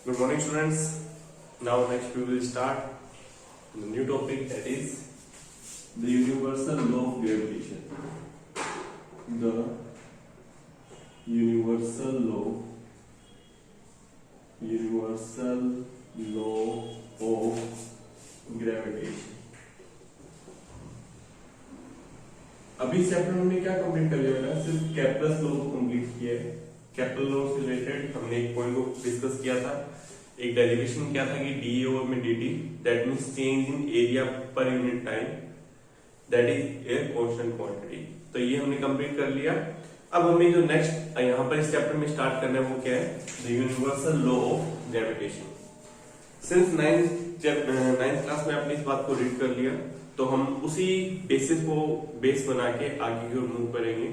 Good morning, students. Now, next we will start the new topic, that is The universal law of gravitation. The universal law of gravitation. अभी इस chapter में हमने क्या complete कर लिया है? सिर्फ केपलर्स लॉ को कंप्लीट किया है। केपलर लॉ से रिलेटेड हमने एक पॉइंट को डिस्कस किया था, एक डेरिवेशन किया था कि डी ओवर में dt, that means change in area per unit time, that is a constant quantity. तो ये हमने कंप्लीट कर लिया। अब हमें जो नेक्स्ट यहाँ पर इस चैप्टर में स्टार्ट करना है वो क्या है? The universal law of gravitation. Since ninth class में आपने इस बात को रीड कर लिया, तो हम उसी बेसिस को बेस बना के आगे की ओर मूव करेंगे।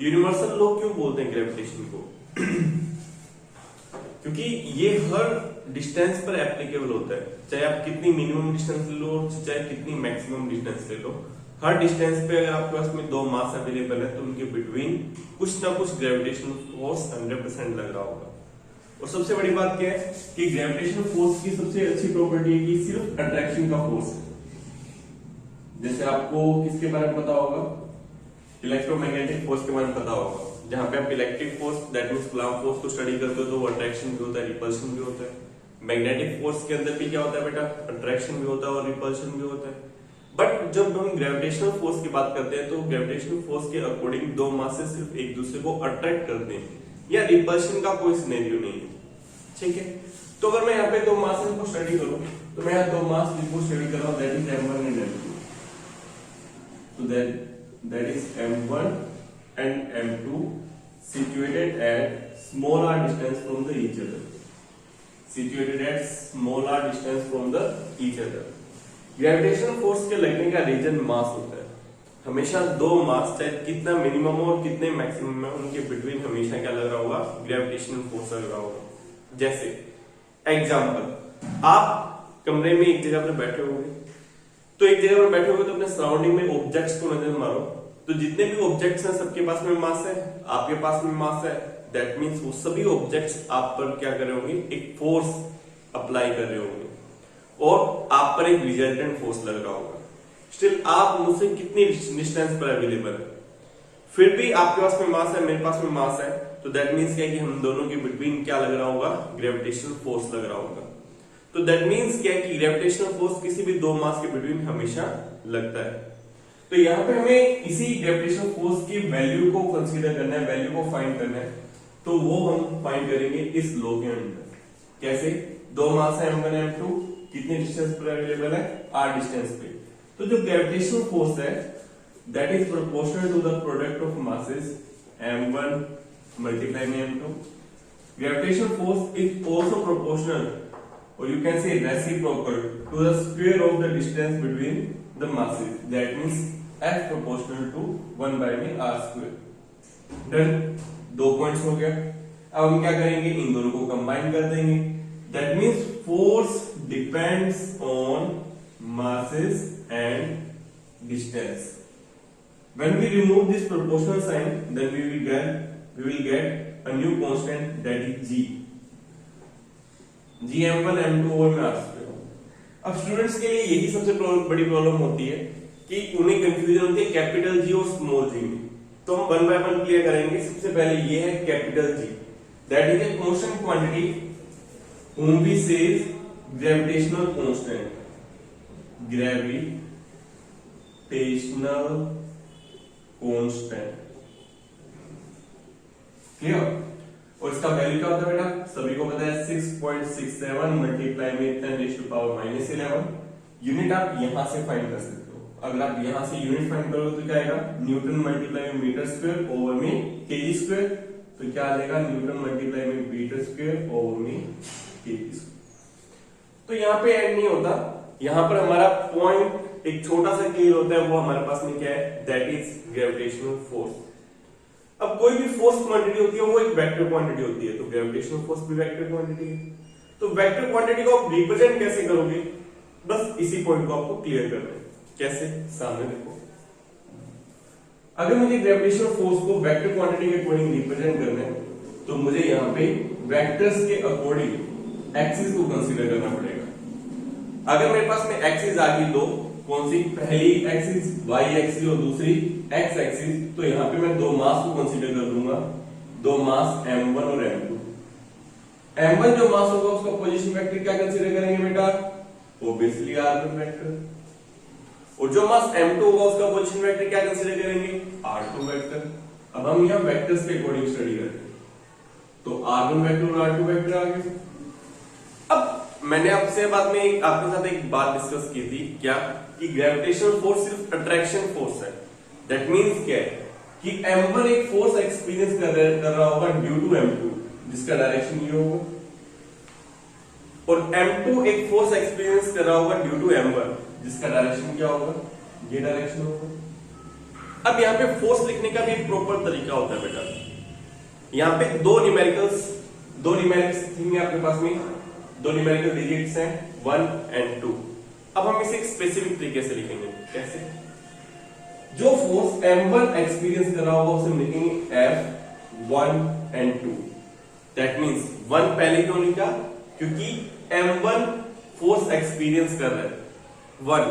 यूनिवर्सल लॉ क्यों बोलते हैं ग्रेविटेशन को? क्योंकि ये हर डिस्टेंस पर एप्लीकेबल होता है, चाहे आप कितनी मिनिमम डिस्टेंस ले लो चाहे कितनी मैक्सिमम डिस्टेंस ले लो। हर डिस्टेंस पे अगर आपके पास में दो मास अवेलेबल है तो उनके बिटवीन कुछ ना कुछ ग्रेविटेशनल फोर्स 100% लग रहा होगा। और सबसे बड़ी बात क्या है कि ग्रेविटेशनल फोर्स की सबसे अच्छी प्रॉपर्टी है कि सिर्फ अट्रैक्शन का फोर्स है। जैसे आपको किसके बारे में पता होगा? इलेक्ट्रोमैग्नेटिक फोर्स के बारे में पता होगा। जहां पे आप electric force that means Coulomb force को स्टडी करते हो तो वो अट्रैक्शन भी होता है, रिपल्शन भी होता है। मैग्नेटिक फोर्स के अंदर भी क्या होता है बेटा? अट्रैक्शन भी होता है और रिपल्शन भी होता है। बट जब हम ग्रेविटेशनल फोर्स की बात करते हैं तो ग्रेविटेशनल फोर्स के अकॉर्डिंग दो मासेस सिर्फ एक दूसरे को अट्रैक्ट करते हैं, या रिपल्शन का कोई सिनेरियो नहीं है। ठीक है, तो अगर मैं यहाँ पे दो मासेस को स्टडी करूं तो मैं यहाँ दो मास को स्टडी कर रहा हूं, that is m1 and m2। तो that is m1 and m2 situated at small r distance from the each other. Gravitational force के लगने का रीजन मास होता है। हमेशा दो मास चाहे कितना मिनिमम और कितने मैक्सिमम है उनके बिटवीन हमेशा क्या लग रहा होगा? ग्रेविटेशनल फोर्स लग रहा होगा। जैसे एग्जांपल, आप कमरे में एक जगह पर बैठे होंगे, तो एक जगह पर बैठे होंगे तो अपने सराउंडिंग में ऑब्जेक्ट्स को नजर मारो, तो जितने भी ऑब्जेक्ट्स हैं सबके पास में मास है, आपके पास में मास है। दैट मींस वो सभी ऑब्जेक्ट्स आप पर क्या कर रहे होंगे? एक फोर्स अप्लाई कर रहे होंगे और आप पर एक रिजल्टेंट फोर्स लग रहा होगा। स्टिल आप मुझसे कितनी डिस्टेंस पर अवेलेबल है, फिर भी आपके पास में मास है, मेरे पास में मास है, तो दैट मींस क्या है कि हम दोनों के बिटवीन क्या लग रहा होगा? ग्रेविटेशनल फोर्स लग रहा होगा। तो दैट मींस क्या है कि ग्रेविटेशनल फोर्स किसी भी दो मास के बिटवीन हमेशा लगता है। तो यहाँ पे हमें इसी ग्रेविटेशनल फोर्स की वैल्यू को कंसीडर करना है, वैल्यू को फाइंड करना है। तो वो हम फाइंड करेंगे इस लॉ के अंदर। कैसे? दो मास है m1 m2, कितने डिस्टेंस पर अवेलेबल है? r डिस्टेंस पे। तो जो ग्रेविटेशनल फोर्स है that is proportional to the product of masses m1 multiply में m2। Gravitational force is also proportional or you can say reciprocal to the square of the distance between the masses, that means f proportional to 1 by में r square। Done, दो points हो गया। अब हम क्या करेंगे? इन दोनों को कंबाइन कर देंगे। That means force depends on masses and distance। when we remove this proportional sign then we will get a new constant, that is g m1 m2 और में r²। अब स्टूडेंट्स के लिए यही सबसे बड़ी प्रॉब्लम होती है कि उन्हें कंफ्यूजन होती है कैपिटल जी और स्मॉल जी में। तो हम वन बाय वन क्लियर करेंगे। सबसे पहले ये है capital G, that is a constant quantity whom we say gravitational constant, clear? और इसका वैल्यू क्या होता है बेटा? सभी को पता है 6.67 मल्टीप्लाई में 10⁻⁻11। यूनिट आप यहां से फाइंड कर सकते हो। अगर आप यहां से यूनिट फाइंड करोगे तो क्या आएगा? न्यूटन मल्टीप्लाई में मीटर स्क्वायर ओवर में केजी स्क्वायर। तो क्या आ जाएगा? न्यूटन मल्टीप्लाई में मीटर स्क्वायर ओवर में केजी स्क्वायर। तो यहाँ पे एंड नहीं होता, यहाँ पर हमारा पॉइंट एक छोटा सा क्लियर होता है। वो हमारे पास में क्या है? That is gravitational force. अब कोई भी फोर्स क्वांटिटी होती है वो एक वेक्टर क्वांटिटी होती है, तो ग्रेविटेशनल फोर्स भी वेक्टर क्वांटिटी है। तो वेक्टर क्वांटिटी को आप रिप्रेजेंट कैसे करोगे? बस इसी पॉइंट को आपको क्लियर करना है। कैसे? सामने देखो, अगर मुझे ग्रेविटेशनल फोर्स को वेक्टर क्वांटिटी के अकॉर्डिंग रिप्रेजेंट करना है तो मुझे यहाँ पे वेक्टर्स के अकॉर्डिंग एक्सिस को कंसीडर करना पड़ेगा। अगर मेरे पास में एक्सिस आ गई दो, कौन सी, पहली एक्सिस वाई एक्सिस और दूसरी एक्स एक्सिस, तो यहाँ पे मैं दो मास को कंसीडर कर लूंगा, दो मास m1 और m2। m1 जो मास होगा उसका पोजीशन वेक्टर क्या कंसीडर करेंगे बेटा, ऑब्वियसली r1 वेक्टर, और जो मास m2 होगा उसका पोजीशन वेक्टर क्या कंसीडर करेंगे, r2 वेक्टर। अब हम यहाँ वेक्टर्स के अकॉर्डिंग स्टडी करते हैं, तो r1 वेक्टर और r2 वेक्टर आ गए। अब मैंने आपसे बाद में आपके साथ एक बात डिस्कस की थी, क्या, कि ग्रेविटेशनल फोर्स सिर्फ अट्रैक्शन फोर्स है। दैट मींस क्या है कि m1 एक फोर्स एक्सपीरियंस कर रहा होगा ड्यू टू m2, जिसका डायरेक्शन ये होगा, और m2 एक फोर्स एक्सपीरियंस कर रहा होगा ड्यू टू m1, जिसका डायरेक्शन क्या होगा, ये डायरेक्शन होगा। अब यहाँ पे फोर्स लिखने का भी एक प्रॉपर तरीका होता है बेटा। यहाँ पे दो न्यूमेरिकल्स थिंग है आपके पास में, दो न्यूमेरिकल डिजिट्स हैं 1 और 2। अब हम इसे एक स्पेसिफिक तरीके से लिखेंगे। कैसे, जो फोर्स m1 एक्सपीरियंस कर रहा होगा उसे हम लिखेंगे F1 और 2। दैट मींस 1 पहले क्यों लिखा, क्योंकि m1 फोर्स एक्सपीरियंस कर रहा है 1,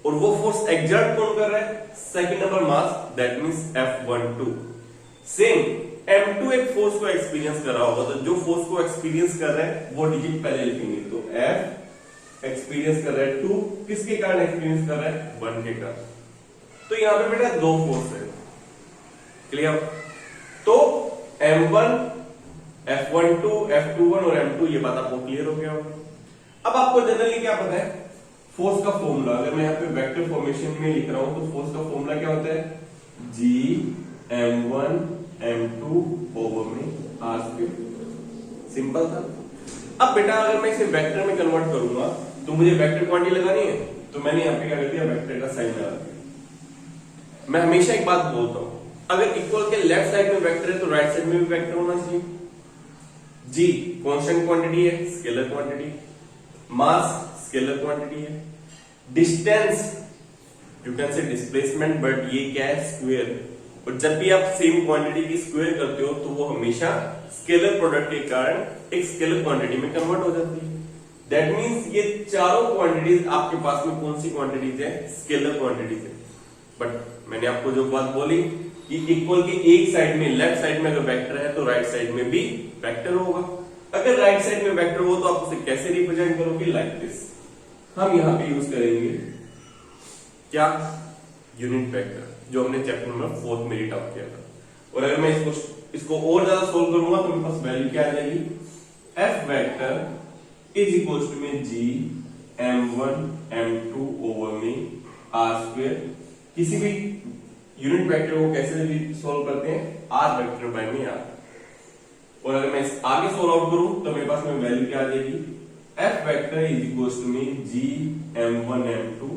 और वो फोर्स एग्जर्ट कौन कर रहा है, second number mass, that means F12। Same m2 एक फोर्स को एक्सपीरियंस कर रहा होगा, तो जो फोर्स को एक्सपीरियंस कर रहा है वो डिजिट पहले लिखेंगे, तो F एक्सपीरियंस कर रहा है 2, किसके कारण एक्सपीरियंस कर रहा है, 1 के कारण। तो यहां पे बेटा दो फोर्स है, क्लियर। तो m1 F12 F21 और m2, ये बात आपको क्लियर हो गया होगा। अब आपको जनरली क्या पता है, फोर्स का फॉर्मूला, अगर मैं यहाँ पे वेक्टर फॉर्मेशन में लिख रहा हूं तो फोर्स का फॉर्मूला क्या होता है, G m1 m2 ओवर में r²। सिंपल था। अब बेटा अगर मैं इसे वेक्टर में कन्वर्ट करूंगा तो मुझे वेक्टर क्वांटिटी लगानी है, तो मैंने यहाँ पे क्या कर दिया, वेक्टर का साइन लगा दिया। मैं हमेशा एक बात बोलता हूं, अगर इक्वल के लेफ्ट साइड में वेक्टर है तो राइट साइड में भी वेक्टर होना चाहिए। जी कांस्टेंट क्वांटिटी है, स्केलर क्वांटिटी, मास स्केलर क्वांटिटी है, distance you can say displacement, but ये क्या है, स्क्वायर। और जब भी आप सेम क्वांटिटी की स्क्वायर करते हो तो वो हमेशा स्केलर प्रोडक्ट के कारण एक स्केलर क्वांटिटी में कन्वर्ट हो जाती है। दैट मींस ये चारों क्वांटिटीज आपके पास में कौन सी क्वांटिटीज है, स्केलर क्वांटिटीज है। बट मैंने आपको जो बात बोली कि इक्वल के एक साइड में, लेफ्ट साइड में अगर वेक्टर है तो राइट साइड में भी वेक्टर होगा। अगर राइट साइड में वेक्टर हो तो आप उसे कैसे रिप्रेजेंट करोगे, लाइक दिस। हम यहां पे यूज करेंगे क्या, यूनिट वेक्टर, जो हमने चैप्टर नंबर 4 में रीड आउट किया था। और अगर मैं इसको और ज्यादा सोल्व करूंगा तो मेरे पास वैल्यू क्या आ जाएगी, F vector is equal to में G m1 m2 ओवर में r²। किसी भी यूनिट वेक्टर को कैसे सोल्व करते हैं, r वेक्टर बाय में r। और अगर मैं आगे सोल्व आउट करूं तो मेरे पास में वैल्यू क्या आ जाएगी, F vector is equal to में G m1 m2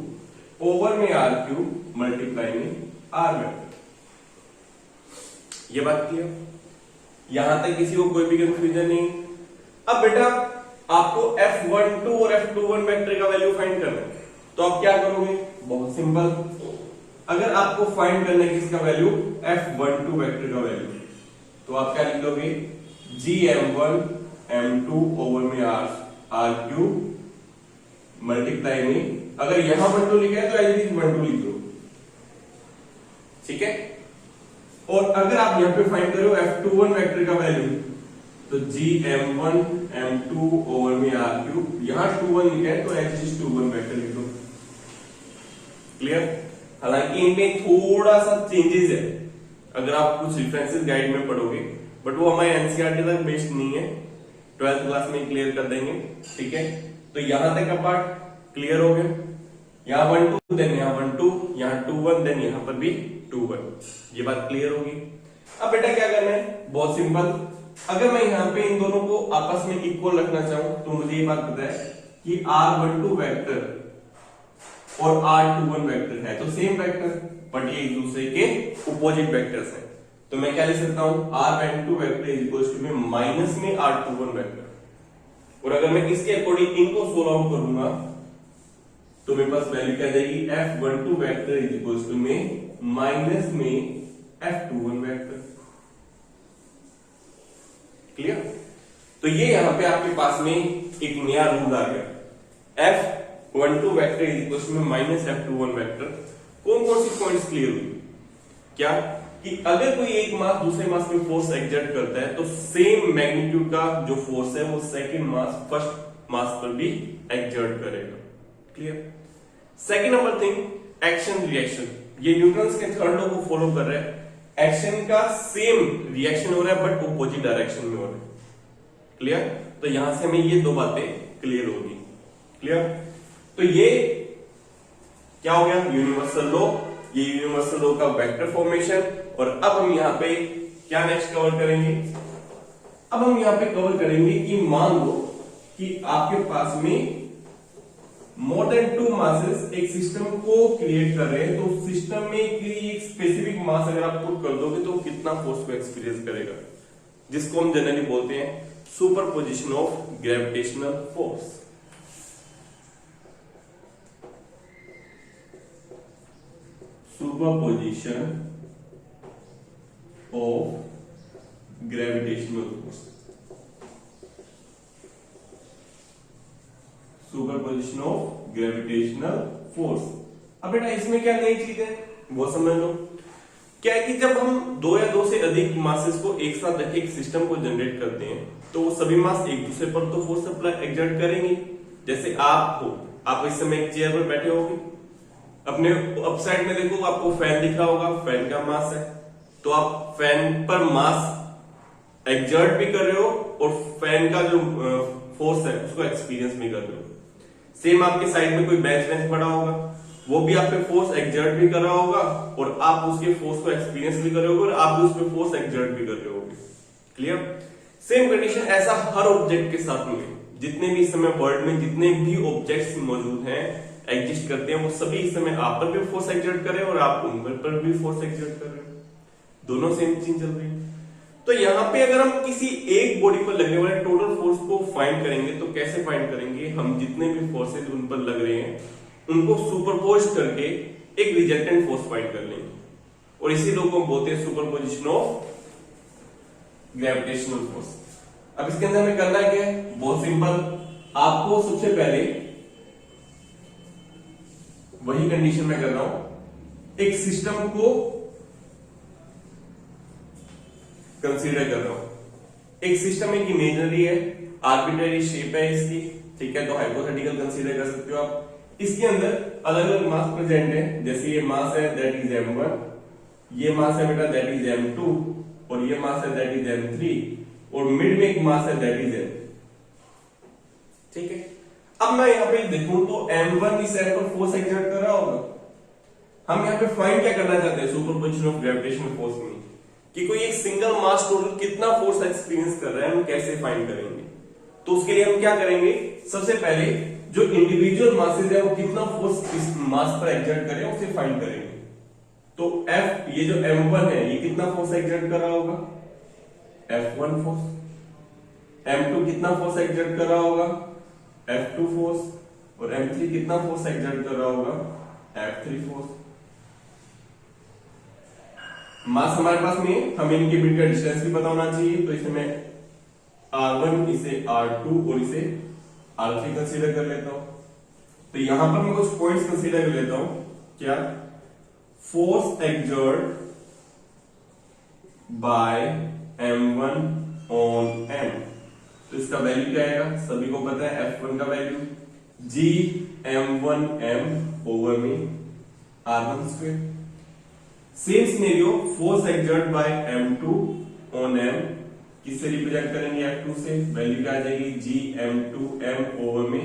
ओवर में r³ मल्टीप्लाई में r वेक्टर। ये बात की है, यहां तक किसी को कोई भी कंफ्यूजन नहीं। अब बेटा आपको F12 और F21 वेक्टर का वैल्यू फाइंड करना है, तो आप क्या करोगे, बहुत सिंपल। अगर आपको फाइंड करना है किसका वैल्यू, F12 वेक्टर का वैल्यू, तो आप क्या लिख दोगे, G m1 m2 ओवर में r³ मल्टीप्लाई में, अगर यहां 12 लिखा है तो एज इट इज 12 लिख दो, ठीक है। और अगर आप यहां पे फाइंड करो F21 वेक्टर का वैल्यू, तो G m1 m2 ओवर में r³, यहां 21 लिखा है तो एज इट इज 21 वेक्टर लिख दो, क्लियर। हालांकि इनमें थोड़ा सा चेंजेस है, अगर आप कुछ रेफरेंसेस गाइड में पढ़ोगे, बट वो हमारे एनसीईआरटी तक बेस्ड नहीं है, 12th क्लास में क्लियर कर देंगे, ठीक है। तो यहां तक का पार्ट क्लियर हो गया, यहां 12 देन यहां 12, यहां 21 देन यहां पर भी 21, ये बात क्लियर होगी। अब बेटा क्या करना है, बहुत सिंपल। अगर मैं यहां पे इन दोनों को आपस में इक्वल रखना चाहूं तो मुझे ये बात पता है कि r12 वेक्टर और r21 वेक्टर है तो सेम वेक्टर, बट ये एक दूसरे के अपोजिट वेक्टर्स हैं। तो मैं क्या लिख सकता हूं, r12 vector is equal to में माइनस में r21 वेक्टर। और अगर मैं इसके अकॉर्डिंग इनको सोल्व आउट करूंगा तो मेरे पास वैल्यू क्या जाएगी, F12 vector is equal to में माइनस में F21 वेक्टर, क्लियर। तो ये यहाँ पे आपके पास में एक नया रूल आ गया, F12 वेक्टर इज इक्वल में माइनस F21 वेक्टर। कौन कौन सी पॉइंट्स क्लियर हुई? क्या कि अगर कोई एक मास दूसरे मास पे फोर्स एक्सर्ट करता है तो सेम मैग्नीट्यूड का जो फोर्स है वो सेकंड मास फर्स्ट मास पर भी एक्सर्ट करेगा। Clear? Second number thing, action reaction. ये न्यूटन्स के थर्ड लॉ को फॉलो कर रहे हैं। एक्शन का सेम रिएक्शन हो रहा है बट अपोजिट डायरेक्शन में हो रहा है। क्लियर? तो यहां से हमें ये दो बातें क्लियर होगी। क्लियर? तो ये क्या हो गया? Universal law. ये यूनिवर्सल लॉ का वेक्टर फॉर्मेशन। और अब हम यहां पे क्या नेक्स्ट कवर करेंगे? अब हम यहां पे कवर करेंगे कि मान लो कि आपके पास में मोर देन 2 मासेस एक सिस्टम को क्रिएट कर रहे हैं, तो सिस्टम में एक स्पेसिफिक मास अगर आप पुट कर दोगे तो कितना फोर्स को एक्सपीरियंस करेगा, जिसको हम जनरली बोलते हैं superposition of gravitational force. Superposition of gravitational force. Superposition of gravitational force. अब बेटा इसमें क्या नई चीज है वो समझ लो। क्या है कि जब हम दो या दो से अधिक मासेस को एक साथ रख एक सिस्टम को जनरेट करते हैं तो वो सभी मास एक दूसरे पर तो फोर्स अप्लाई एक्सर्ट करेंगे। जैसे आप हो, आप इस समय एक चेयर पर बैठे होगे, अपने अप साइड में देखो आपको फैन दिख रहा होगा, फैन का मास है, तो आप फैन पर मास एक्सर्ट भी कर रहे हो और फैन का जो फोर्स है उसको एक्सपीरियंस भी कर रहे हो। सेम आपके साइड में कोई बेंच पड़ा होगा, वो भी आप पे फोर्स एक्सर्ट भी कर रहा होगा और आप उसके फोर्स को एक्सपीरियंस भी कर रहे होगे और आप भी उस पे फोर्स एक्सर्ट भी कर रहे होगे। क्लियर? सेम कंडीशन ऐसा हर ऑब्जेक्ट के साथ में, जितने भी इस समय वर्ल्ड में जितने भी ऑब्जेक्ट्स मौजूद हैं, एग्जिस्ट करते हैं, वो सभी इस समय आप पर भी फोर्स एक्सर्ट कर रहे हैं और आप उन पर भी फोर्स एक्सर्ट कर रहे हैं। दोनों सेम चीज चल रही है। तो यहां पे अगर हम किसी एक बॉडी पर लगने वाले टोटल फोर्स को फाइंड करेंगे तो कैसे फाइंड करेंगे? हम जितने भी फोर्सेज उन पर लग रहे हैं उनको सुपरपोज करके एक रिजल्टेंट फोर्स फाइंड कर लेंगे और इसी लोग को हम बोलते हैं सुपरपोजिशन ऑफ ग्रेविटेशनल फोर्स। अब इसके अंदर हमें करना क्या है? बहुत सिंपल। आपको सबसे पहले वही कंडीशन में कर रहा हूं, एक सिस्टम को कंसीडर कर रहा हूं। एक सिस्टम एक इमेजिनरी है, आर्बिट्रेरी शेप है इसकी, ठीक है, तो हाइपोथेटिकल कंसीडर कर सकते हो आप। इसके अंदर अलग अलग मास प्रेजेंट है, जैसे ये मास है दैट इज m1, ये मास है बेटा दैट इज m2 और ये मास है दैट इज m3 और मिड में एक मास है दैट इज m। ठीक है, अब मैं यहां पे देखूं तो m1 इस एरो पर फोर्स एक्सर्ट कर रहा होगा। हम यहां पे फाइंड क्या करना चाहते हैं सुपरपोजिशन ऑफ ग्रेविटेशनल फोर्स में, कि कोई एक सिंगल मास टोटल कितना फोर्स एक्सपीरियंस कर रहा है, हम कैसे फाइंड करेंगे? तो उसके लिए हम क्या करेंगे? सबसे पहले जो इंडिविजुअल मासेस है वो कितना फोर्स इस मास पर एक्सर्ट करे उसे फाइंड करेंगे। तो F, ये जो m1 है ये कितना फोर्स एक्सर्ट कर रहा होगा? F1 force. m2 कितना फोर्स एक्सर्ट कर रहा होगा? F2 force. और m3 कितना फोर्स एक्सर्ट कर रहा होगा? F3 force. मास हमारे पास में, हमें इनके बीच का डिस्टेंस भी पता होना चाहिए, तो इसे मैं R1, इसे R2 और इसे R3 कंसीडर कर लेता हूं। तो यहां पर मैं कुछ पॉइंट्स कंसीडर कर लेता हूं। क्या? Force exert by m1 on m, तो इसका वैल्यू क्या आएगा? सभी को पता है F1 का वैल्यू G m1m ओवर में R1 square. Same scenario force exert by m2 on m, किससे रिप्रेजेंट करेंगे? F2 से। वैल्यू क्या आ जाएगी? G m2m ओवर में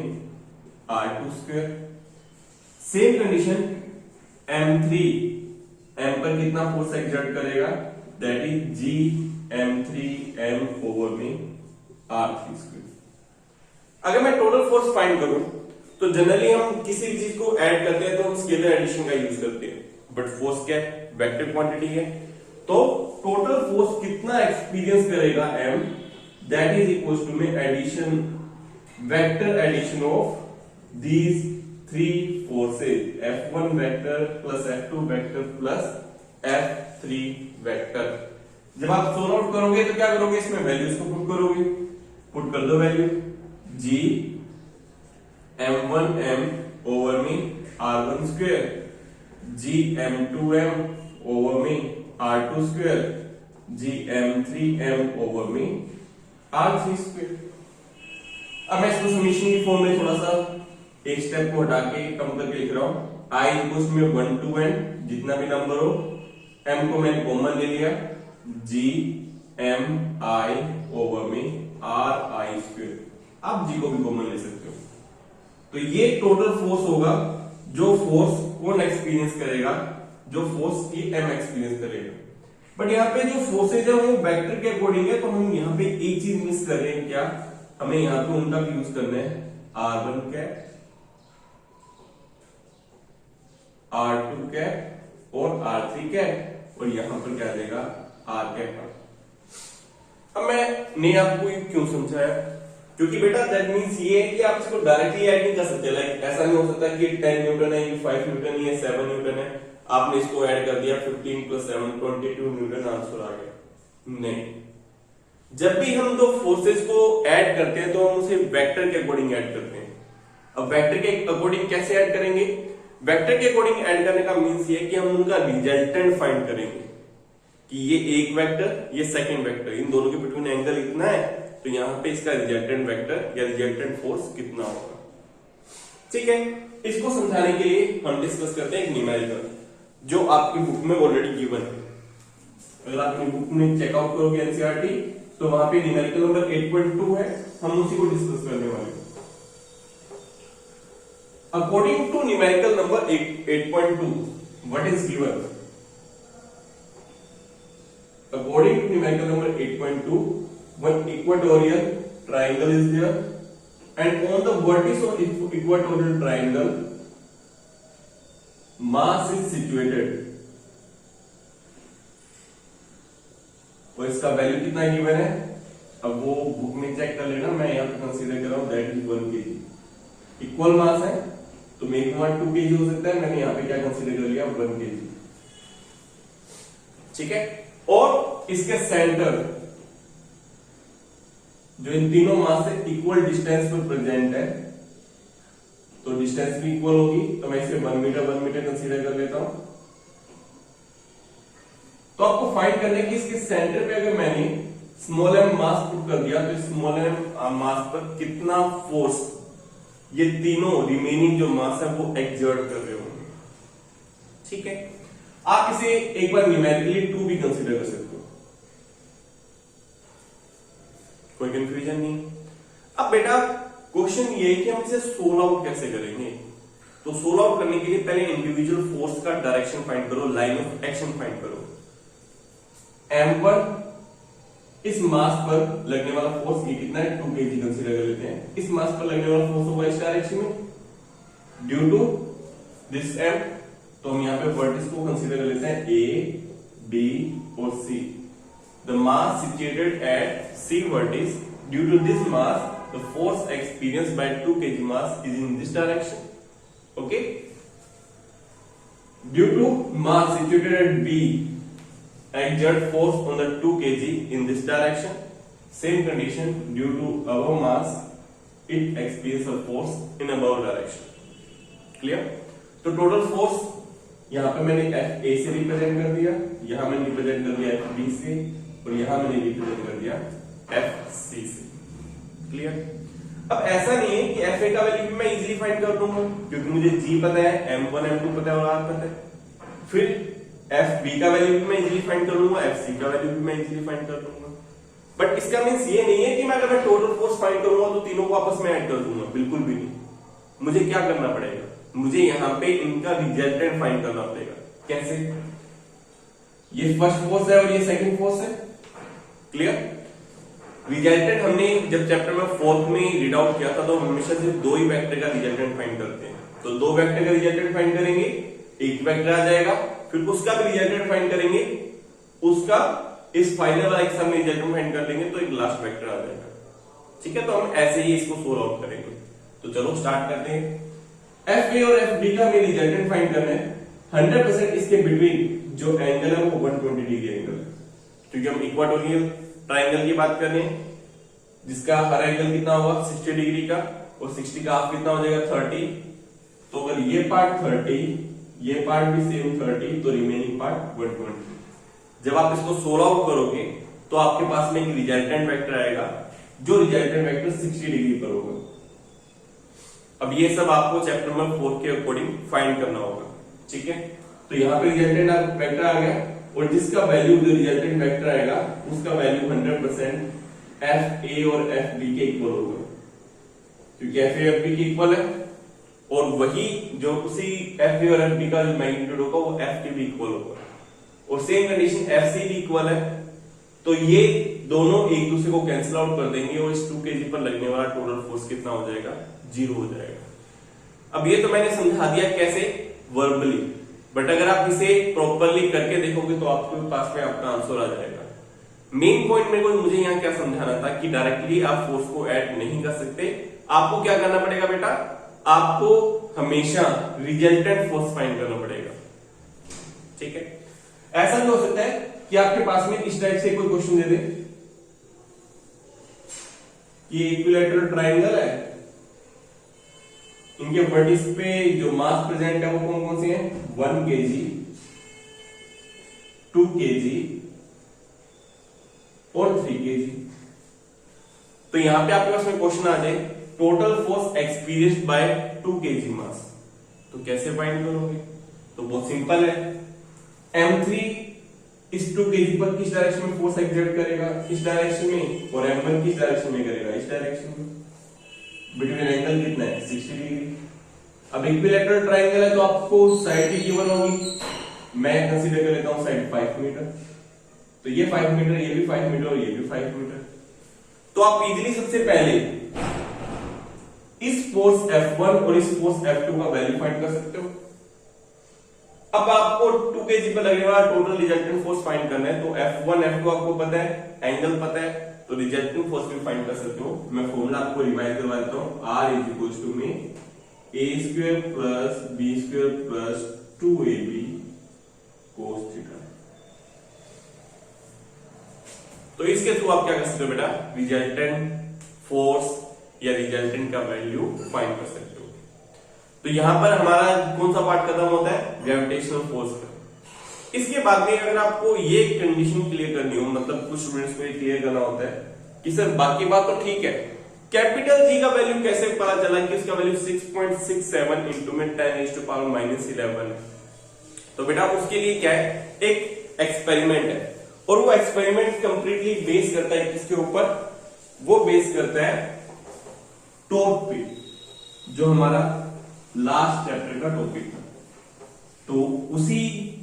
R2 square. Same condition m3, m पर कितना फोर्स एक्सर्ट करेगा? That is G m3m over में R3 स्क्वायर। अगर मैं टोटल फोर्स फाइंड करूं तो जनरली हम किसी भी चीज को ऐड करते हैं तो हम स्केलर एडिशन का यूज करते हैं, बट फोर्स क्या है? वेक्टर क्वांटिटी है। तो टोटल फोर्स कितना एक्सपीरियंस करेगा m, that is equal to में addition, vector addition of these three forces, F1 vector plus F2 vector plus F3 vector. जब आप सोल्व आउट करोगे तो क्या करोगे? इसमें वैल्यूज को पुट करोगे। पुट कर दो वैल्यू जी m1m ओवर में r1 स्क्वायर जी m2m ओवर में r2 स्क्वायर जी m3m ओवर में r3 स्क्वायर। अब मैं इसको समीशन की फॉर्म में थोड़ा सा एक स्टेप को हटा के कम करके लिख रहा हूं। i इक्वल्स में 1 to n जितना भी नंबर हो, m को मैंने कॉमन ले लिया g m i ओवर में r i स्क्वायर। आप g को भी कॉमन ले सकते हो। तो ये टोटल फोर्स होगा जो फोर्स कौन एक्सपीरियंस करेगा, जो फोर्स की m एक्सपीरियंस करेगा। बट यहाँ पे जो फोर्सेज है वो वेक्टर के अकॉर्डिंग है, तो हम यहाँ पे एक चीज मिस कर रहे हैं। क्या हमें यहाँ पे उनका यूज करना है r1 कैप r2 कैप और r3 कैप और यहां पर क्या देगा r कैप। अब मैंने आपको ये क्यों समझाया, क्योंकि बेटा दैट मींस ये है कि आप इसको डायरेक्टली ऐड नहीं कर सकते। लाइक ऐसा नहीं हो सकता कि 10 न्यूटन है, ये 5 न्यूटन, ये 7 न्यूटन है, आपने इसको ऐड कर दिया 15 + 7 22 न्यूटन आंसर आ गया। नहीं, जब भी हम दो फोर्सेस को ऐड करते हैं तो हम उसे वेक्टर के अकॉर्डिंग ऐड करते हैं। अब वेक्टर के अकॉर्डिंग कैसे ऐड करेंगे? वेक्टर के अकॉर्डिंग ऐड करने का मींस ये है कि हम उनका रिजल्टेंट फाइंड करेंगे कि ये एक वेक्टर, ये सेकंड वेक्टर, इन दोनों के बिटवीन एंगल इतना है, तो यहां पे इसका रिजल्टेंट वेक्टर या रिजल्टेंट फोर्स कितना होगा। ठीक है, इसको समझाने के लिए हम डिस्कस करते हैं एक न्यूमेरिकल जो आपकी बुक में ऑलरेडी गिवन है। अगर आप अपनी बुक में चेकआउट करोगे एनसीईआरटी तो वहां पे न्यूमेरिकल नंबर 8.2 है, हम उसी को डिस्कस करने वाले हैं। According to numerical number 8.2, what is given? According to numerical number 8.2, one equatorial triangle is there, and on the vertex of equatorial triangle, mass is situated. तो इसका वैल्यू कितना गिवन है? अब वो बुक में चेक कर लेना, मैं यहाँ पे कंसीडर कर रहा हूँ दैट इज 1 kg। इक्वल मास है तो मैक्सिमम 2 kg हो सकता है, मैंने यहाँ पे क्या कंसीडर कर लिया 1 kg। ठीक है, और इसके सेंटर जो इन तीनों मास से इक्वल डिस्टेंस पर प्रेजेंट है, तो डिस्टेंस भी इक्वल होगी, तो मैं इसे 1 मीटर कंसीडर कर लेता हूं। तो आपको फाइंड करना है कि इसके सेंटर पे अगर मैंने स्मॉल m मास पुट कर दिया तो स्मॉल m मास पर कितना फोर्स ये तीनों रिमेनिंग जो मास है वो एक्सर्ट कर रहे होंगे। ठीक है, आप इसे एक बार न्यूमेरिकली 2 भी कंसीडर कर सकते हो, कोई कंफ्यूजन नहीं। अब बेटा क्वेश्चन ये है कि हम इसे सोल्व आउट कैसे करेंगे। तो सोल्व आउट करने के लिए पहले इंडिविजुअल फोर्स का डायरेक्शन फाइंड करो, लाइन ऑफ एक्शन फाइंड करो। m1 इस मास पर लगने वाला फोर्स ये कितना है 2 kg कंसीडर कर लेते हैं। इस मास पर लगने वाला फोर्स होगा इस डायरेक्शन में ड्यू टू दिस m, तो हम यहाँ पे वर्टिस को कंसीडर कर लेते हैं a, b और c। The mass situated at c vertex, due to this mass the force experienced by 2 kg mass is in this direction. Okay, due to mass situated at b exert force on the 2 kg in this direction. Same condition, due to above mass it experiences a force in above direction. Clear? तो total force यहाँ पे मैंने F A से represent कर दिया, यहाँ मैंने represent कर दिया एफ बी से, और यहाँ मैंने रिप्रेजेंट कर दिया एफ सी से। क्लियर? अब ऐसा नहीं है कि एफ ए का वैल्यू भी मैं इजीली फाइंड कर दूंगा, क्योंकि मुझे जी पता है, m1 m2 पता है और r पता है। फिर एफ बी का वैल्यू भी मैं इजीली फाइंड कर लूंगा, एफ सी का वैल्यू भी मैं इजीली फाइंड कर लूंगा। बट इसका मींस ये नहीं है कि मैं अगर मैं टोटल फोर्स फाइंड करूंगा तो तीनों को आपस में ऐड कर दूंगा, बिल्कुल भी नहीं। मुझे क्या करना पड़ेगा, मुझे यहाँ पे इनका रिजल्टेंट फाइंड करना पड़ेगा। कैसे? ये फर्स्ट फोर्स है और ये सेकंड फोर्स है। क्लियर? रिजल्टेंट हमने जब चैप्टर में 4th में रीड आउट किया था तो हम हमेशा सिर्फ 2 ही वेक्टर का रिजल्टेंट फाइंड करते हैं। तो 2 वेक्टर का रिजल्टेंट फाइंड करेंगे, एक वेक्टर आ जाएगा, फिर उसका भी रिजल्टेंट फाइंड करेंगे, उसका इस फाइनल वाला एक साथ में रिजल्टेंट फाइंड कर लेंगे तो एक लास्ट वेक्टर आ जाएगा। ठीक है, तो हम ऐसे ही इसको सोल्व आउट करेंगे। तो चलो स्टार्ट करते हैं। एफ ए और एफ बी का हमें रिजल्टेंट फाइंड करना है। 100% इसके बिटवीन जो एंगल है वो 120 डिग्री एंगल है, क्योंकि हम इक्वाटोरियल ट्राइंगल की बात कर रहे हैं। जिसका हर एंगल कितना होगा 60 डिग्री का, और 60 का हाफ कितना हो जाएगा 30। तो अगर ये पार्ट 30, ये पार्ट भी सेम 30, तो रिमेनिंग पार्ट 120। जब आप इसको सोल्व आउट करोगे तो आपके पास में एक रिजल्टेंट वेक्टर आएगा, जो रिजल्टेंट वेक्टर 60 डिग्री पर होगा। अब ये सब आपको चैप्टर नंबर 4 के अकॉर्डिंग फाइंड करना होगा, ठीक है। तो यहाँ पे रिजल्टेंट वेक्टर आ गया, और जिसका वैल्यू जो रिजल्टेंट वेक्टर आएगा उसका वैल्यू 100% एफ ए और एफ बी के इक्वल होगा, क्योंकि एफ ए एफ बी के इक्वल है, और वही जो उसी एफ ए और एफ बी का जो मैग्नीट्यूड होगा वो एफ के भी इक्वल होगा, और सेम कंडीशन एफ सी भी इक्वल है। तो ये दोनों एक दूसरे को कैंसिल आउट कर देंगे, और इस 2 kg पर लगने वाला टोटल फोर्स कितना हो जाएगा, 0 हो जाएगा। अब ये तो मैंने समझा दिया कैसे, वर्बली, बट अगर आप इसे प्रॉपरली करके देखोगे तो आपके पास में आपका आंसर आ जाएगा। मेन पॉइंट मुझे यहाँ क्या समझाना था कि डायरेक्टली आप फोर्स को ऐड नहीं कर सकते, आपको क्या करना पड़ेगा बेटा, आपको हमेशा रिजल्टेंट फोर्स फाइंड करना पड़ेगा, ठीक है। ऐसा भी हो सकता है कि आपके पास में इस टाइप से कोई क्वेश्चन दे दे कि इक्विलैटरल ट्रायंगल है, इनके वर्टिस पे जो मास प्रेजेंट है वो कौन कौन से हैं, 1 kg, 2 kg और 3 kg। तो यहां पे आपके पास में क्वेश्चन आ जाए total force experienced bye 2 kg मास, तो कैसे फाइंड करोगे, तो बहुत सिंपल है। m3 इस 2 kg पर किस डायरेक्शन में फोर्स एक्सर्ट करेगा, इस डायरेक्शन में, और m1 किस डायरेक्शन में करेगा, इस डायरेक्शन में। बिटवीन एंगल कितना है 60 डिग्री। अब इक्विलैटरल ट्रायंगल है तो आपको साइड भी गिवन होगी, मैं कंसीडर कर लेता हूं साइड 5 मीटर, तो ये 5 मीटर, ये भी 5 मीटर और ये भी 5 मीटर। तो आप इजीली सबसे पहले इस फोर्स F1 और इस फोर्स F2 का वैल्यू फाइंड कर सकते हो। अब आपको 2 kg पर लगने वाला टोटल रिजल्टेंट फोर्स फाइंड करना है, तो F1 F2 आपको पता है, एंगल पता है, तो रिजल्टेंट फोर्स भी फाइंड कर सकते हो। मैं फॉर्मूला आपको रिवाइज करवा देता हूं, R इज टू में a² plus b² plus 2ab cos theta. तो इसके थ्रू आप क्या कर सकते हो बेटा, रिजल्टेंट फोर्स या रिजल्टेंट का वैल्यू फाइंड कर सकते हो। तो यहां पर हमारा कौन सा पार्ट खत्म होता है, ग्रेविटेशनल फोर्स का। इसके बाद में अगर आपको ये कंडीशन क्लियर करनी हो, मतलब कुछ स्टूडेंट्स को ये क्लियर करना होता है कि सर बाकी बात तो ठीक है, कैपिटल जी का वैल्यू कैसे पता चला कि उसका वैल्यू 6.67 इंटू में 10⁻⁻11 है। तो बेटा उसके लिए क्या है, एक एक्सपेरिमेंट है, और वो एक्सपेरिमेंट कंप्लीटली बेस करता है किसके ऊपर, वो बेस करता है टॉप पे, जो हमारा लास्ट चैप्टर का टॉपिक था। तो उसी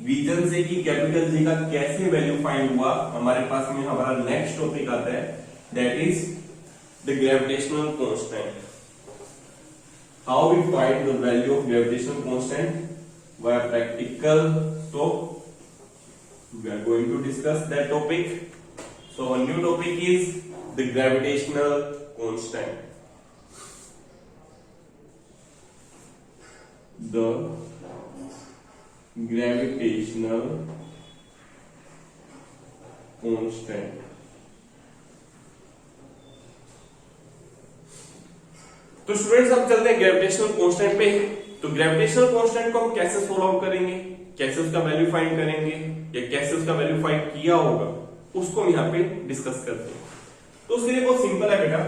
रीजन से कि कैपिटल जी का कैसे वैल्यू फाइंड हुआ, हमारे पास में हमारा नेक्स्ट टॉपिक आता है, that is the gravitational constant. How we find the value of gravitational constant by practical. So we are going to discuss that topic. So our new topic is the gravitational constant. The gravitational constant. तो students अब चलते हैं gravitational constant पे। तो gravitational constant को हम कैसे solve out करेंगे, कैसे उसका वैल्यू फाइंड करेंगे, या कैसे उसका वैल्यू फाइंड किया होगा, उसको हम यहाँ पे डिस्कस करते हैं। तो उसके लिए बहुत सिंपल है बेटा,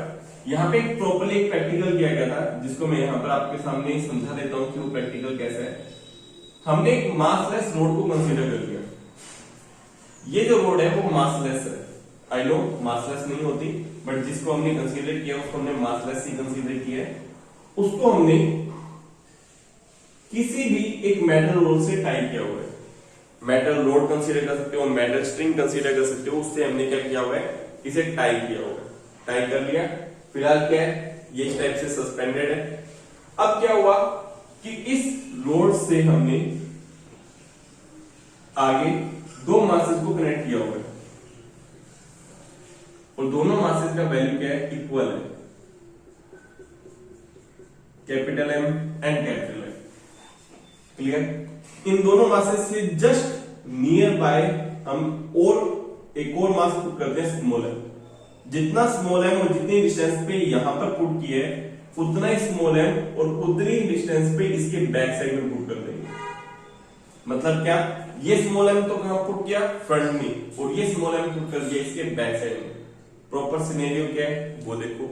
यहाँ पे एक प्रॉपर्ली एक प्रैक्टिकल किया गया था, जिसको मैं यहाँ पर आपके सामने समझा देता हूँ कि वो प्रैक्टिकल कैसा है। हमने एक मासलेस रोड को कंसीडर कर लिया। ये जो रोड है वो मासलेस है, आई नो मासलेस नहीं होती, बट जिसको हमने कंसीडर किया उसको हमने मासलेस ही कंसीडर किया है। उसको हमने किसी भी एक मेटल रोड से टाई किया हुआ है। मेटल रोड कंसीडर कर सकते हो, मेटल स्ट्रिंग कंसीडर कर सकते हो, उससे हमने क्या किया हुआ है, इसे टाई किया हुआ है। टाई कर लिया, फिलहाल क्या है, ये इस टाइप से सस्पेंडेड है। अब क्या हुआ कि इस रोड से हमने आगे दो मासेस को कनेक्ट किया हुआ है, और दोनों मासेस का वैल्यू क्या है, इक्वल है, capital M and capital M. Clear. इन दोनों मासेस से जस्ट नियर बाय हम और एक और मास पुट करते हैं, स्मॉल एम, जितना स्मॉल एम और जितनी डिस्टेंस पे यहां पर पुट किया है उतना ही स्मॉल एम और उतनी ही डिस्टेंस पे इसके बैक साइड में पुट कर देंगे। मतलब क्या, ये स्मॉल एम तो कहां पुट किया, फ्रंट में, और ये स्मॉल एम पुट कर दिया इसके बैक साइड में। प्रॉपर सिनेरियो क्या है वो देखो।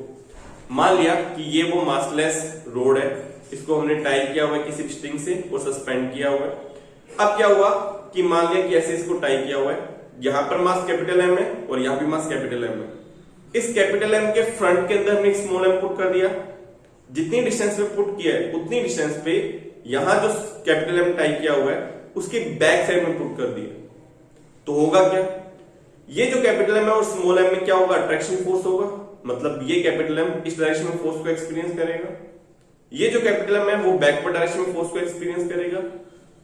मान लिया कि ये वो मासलेस रोड है, इसको हमने टाई किया हुआ है किसी स्ट्रिंग से और सस्पेंड किया हुआ है। अब क्या हुआ कि मान लिया कि ऐसे इसको टाई किया हुआ है, यहां पर मास कैपिटल एम है और यहां भी मास कैपिटल एम है। इस कैपिटल एम के फ्रंट के अंदर हमने एक स्मॉल एम पुट कर दिया। जितनी डिस्टेंस पे पुट किया है उतनी डिस्टेंस पे यहां जो कैपिटल एम टाई किया हुआ है उसके बैक साइड में पुट कर दिया। तो होगा क्या, ये जो कैपिटल एम है और स्मॉल एम में क्या होगा, अट्रैक्शन फोर्स होगा। मतलब ये कैपिटल एम इस डायरेक्शन में फोर्स को एक्सपीरियंस करेगा, ये जो कैपिटल एम है वो बैकवर्ड डायरेक्शन में फोर्स को एक्सपीरियंस करेगा।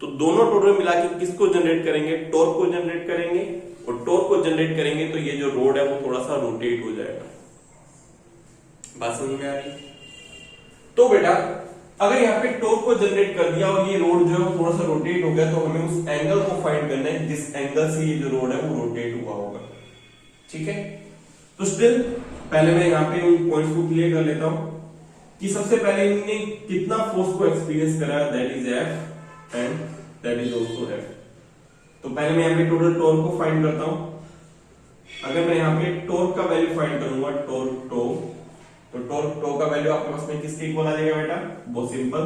तो दोनों टोटल मिला के किसको जनरेट करेंगे, टॉर्क को जनरेट करेंगे। और टॉर्क को जनरेट करेंगे तो ये जो रोड है वो थोड़ा सा रोटेट हो जाएगा। बात समझ में आ रही है? तो बेटा अगर यहाँ पे टॉर्क को जनरेट कर दिया और ये रोड जो है वो थोड़ा सा रोटेट हो गया, तो हमें उस एंगल को फाइंड करना है जिस एंगल से ये जो रोड है वो रोटेट हुआ होगा। ठीक है, तो स्टिल पहले मैं यहाँ पे उन पॉइंट्स को क्लियर कर लेता हूं कि सबसे पहले इन्होंने कितना फोर्स को एक्सपीरियंस करा, that is F and that is also F. तो पहले मैं यहाँ पे टोटल टॉर्क को फाइंड करता हूं। अगर मैं यहाँ पे टॉर्क का वैल्यू फाइंड करूंगा, टॉर्क टो, तो टॉर्क टो का वैल्यू आपके पास में किसके इक्वल आ जाएगा बेटा, बहुत simple,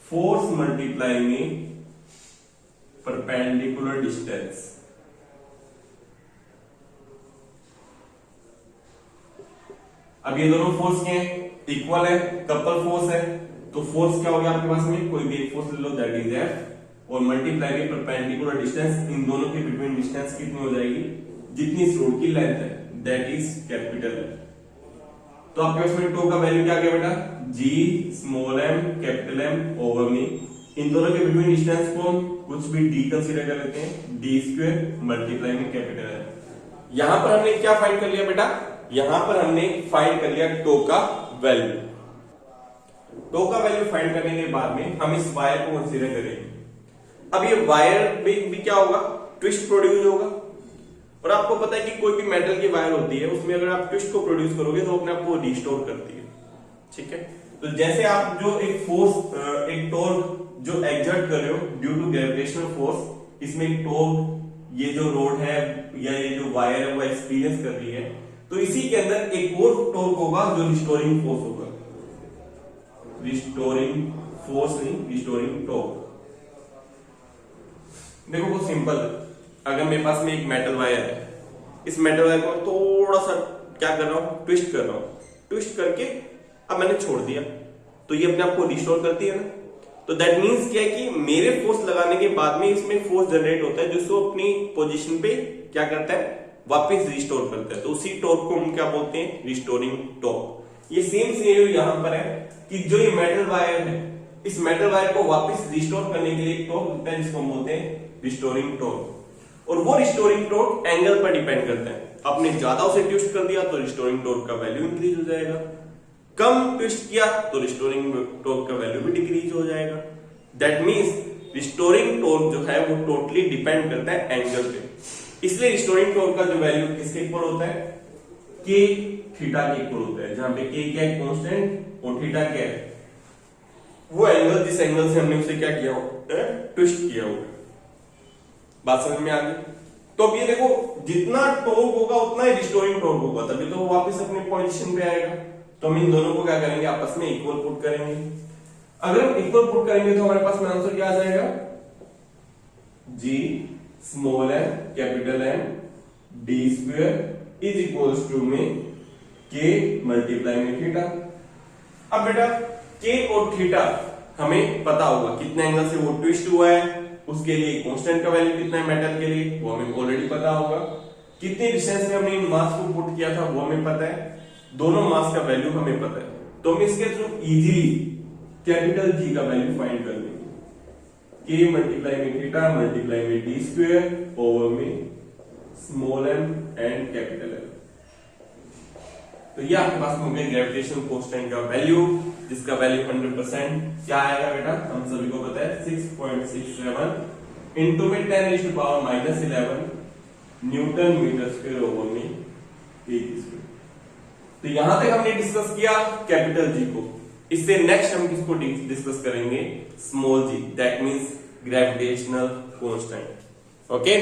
force multiplying perpendicular distance. अब ये दोनों फोर्स क्या है, इक्वल है, कपल फोर्स है। तो फोर्स क्या हो गया आपके पास में, कोई भी एक फोर्स ले लो, दैट इज एफ, और मल्टीप्लाई में परपेंडिकुलर डिस्टेंस, इन दोनों के बिटवीन डिस्टेंस कितनी हो जाएगी, जितनी इस रोड की लेंथ है, दैट इज कैपिटल एफ। तो आपके पास में टो का वैल्यू क्या आ गया बेटा, G small M capital M over मी। इन दोनों के बिटवीन डिस्टेंस को कुछ भी डी कंसीडर कर लेते हैं, डी स्क्वायर मल्टीप्लाई में कैपिटल एम। यहां पर हमने क्या फाइंड कर लिया बेटा, यहां पर हमने फाइंड कर लिया टो का वैल्यू। टो का वैल्यू फाइंड करने के बाद में हम इस वायर को कंसीडर करेंगे। अब ये वायर में भी क्या होगा, ट्विस्ट प्रोड्यूस होगा। और आपको पता है कि कोई भी मेटल की वायर होती है उसमें अगर आप ट्विस्ट को प्रोड्यूस करोगे तो अपने आप को रिस्टोर करती है। ठीक है, तो जैसे आप जो एक फोर्स, एक टॉर्क जो एक्सर्ट कर रहे हो ड्यू टू ग्रेविटेशनल फोर्स, इसमें एक टॉर्क ये जो रोड है या ये जो वायर है वो एक्सपीरियंस कर रही है, तो इसी के अंदर एक और टॉर्क होगा जो रिस्टोरिंग फोर्स होगा। रिस्टोरिंग फोर्स नहीं, रिस्टोरिंग टॉर्क। देखो बहुत सिंपल है, अगर मेरे पास में एक मेटल वायर है, इस मेटल वायर को थोड़ा सा क्या कर रहा हूं, ट्विस्ट कर रहा हूं, ट्विस्ट करके अब मैंने छोड़ दिया, तो ये अपने आप को रिस्टोर करती है ना। तो दैट मींस क्या है कि मेरे फोर्स लगाने के बाद में इसमें फोर्स जनरेट होता है जिसको अपनी पोजीशन पे क्या करता है, वापस रिस्टोर करता है। तो उसी टॉर्क को हम क्या बोलते हैं, रिस्टोरिंग टॉर्क। ये सेम सिनेरियो यहां पर है कि जो ये मेटल वायर है, इस मेटल वायर को वापस रिस्टोर करने के लिए एक टॉर्क होता है जिसको हम बोलते हैं रिस्टोरिंग टॉर्क। और वो रिस्टोरिंग टॉर्क एंगल पर डिपेंड करता है। आपने ज्यादा उसे ट्विस्ट कर दिया तो रिस्टोरिंग टॉर्क का वैल्यू इंक्रीज हो जाएगा, कम ट्विस्ट किया तो रिस्टोरिंग टॉर्क का वैल्यू भी डिक्रीज हो जाएगा। दैट मींस रिस्टोरिंग टॉर्क जो है वो टोटली डिपेंड करता है एंगल पे। इसलिए रिस्टोरिंग टॉर्क का जो वैल्यू किसके इक्वल होता है, के थीटा के इक्वल होता है, जहां पे के क्या है, कांस्टेंट, और थीटा क्या है, वो एंगल जिस एंगल से हमने उसे क्या किया हो, ट्विस्ट किया हो। बात समझ में आ गई? तो अब ये देखो, जितना टॉर्क होगा उतना ही रिस्टोरिंग टॉर्क होगा, तभी तो वो वापस अपनी पोजीशन पे आएगा। तो हम इन दोनों को क्या करेंगे, आपस में इक्वल पुट करेंगे। अगर हम इक्वल पुट करेंगे तो हमारे पास में आंसर क्या आ जाएगा, G small M capital M D square is equals to में के मल्टीप्लाई में थीटा। अब बेटा के और थीटा हमें पता होगा कितने एंगल से वो ट्विस्ट हुआ है, उसके लिए कांस्टेंट का वैल्यू कितना है मेटल के लिए वो हमें ऑलरेडी पता होगा, कितने डिस्टेंस में हमने इन मास को पुट किया था वो हमें पता है, दोनों मास का वैल्यू हमें पता है। तो हम इसके थ्रू इजीली कैपिटल जी का वैल्यू फाइंड कर लेंगे, के मल्टीप्लाई में थीटा मल्टीप्लाई में डी स्क्वायर ओवर में small M and capital M. तो ये आपके पास में ग्रेविटेशनल कांस्टेंट का वैल्यू, जिसका वैल्यू 100% क्या आएगा बेटा, हम सभी को पता है 6.67 इंटू में 10⁻⁻11 न्यूटन मीटर स्क्वायर ओवर में के स्क्वायर। तो यहां तक हमने डिस्कस किया कैपिटल जी को। इससे नेक्स्ट हम किसको डिस्कस करेंगे, small G, that means gravitational constant. Okay